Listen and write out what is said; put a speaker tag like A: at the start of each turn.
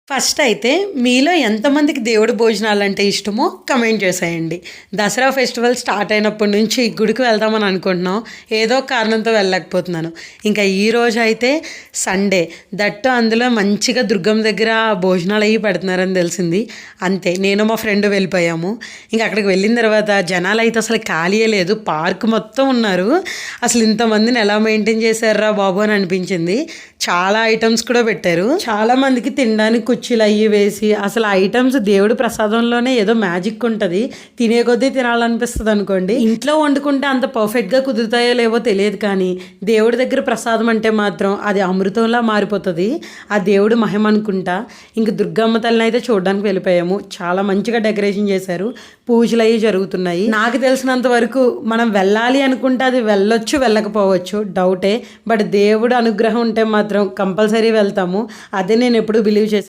A: First అయితే మీలో ఎంతమందికి దేవుడి భోజనాలంటే ఇష్టమో కమెంట్ చేసేయండి. దసరా ఫెస్టివల్ స్టార్ట్ అయినప్పటి నుంచి గుడికి వెళ్దామని అనుకుంటున్నాం. ఏదో కారణంతో వెళ్ళలేకపోతున్నాను. ఇంకా ఈరోజు అయితే సండే, దట్టు అందులో మంచిగా దుర్గమ్మ దగ్గర భోజనాలు అవి పెడుతున్నారని తెలిసింది. అంతే, నేను మా ఫ్రెండ్ వెళ్ళిపోయాము. ఇంకా అక్కడికి వెళ్ళిన తర్వాత జనాలు అయితే అసలు ఖాళీయే లేదు, పార్క్ మొత్తం ఉన్నారు. అసలు ఇంతమందిని ఎలా మెయింటైన్ చేశారా బాబు అని అనిపించింది. చాలా ఐటమ్స్ కూడా పెట్టారు. చాలా మందికి తినడానికి కుర్చీలు అయ్యి వేసి, అసలు ఐటమ్స్ దేవుడి ప్రసాదంలోనే ఏదో మ్యాజిక్ ఉంటుంది. తినే కొద్దీ తినాలనిపిస్తుంది అనుకోండి. ఇంట్లో వండుకుంటే అంత పర్ఫెక్ట్గా కుదురుతాయో లేవో తెలియదు, కానీ దేవుడి దగ్గర ప్రసాదం అంటే మాత్రం అది అమృతంలా మారిపోతుంది. ఆ దేవుడు మహిమ అనుకుంటా. ఇంక దుర్గమ్మ తల్లిని అయితే చూడడానికి వెళ్ళిపోయాము. చాలా మంచిగా డెకరేషన్ చేశారు, పూజలు అవి జరుగుతున్నాయి. నాకు తెలిసినంత వరకు మనం వెళ్ళాలి అనుకుంటే అది వెళ్ళొచ్చు, వెళ్ళకపోవచ్చు, డౌటే. బట్ దేవుడు అనుగ్రహం ఉంటే మాత్రం కంపల్సరీ వెళ్తాము. అదే నేను ఎప్పుడు బిలీవ్ చేస్తాను.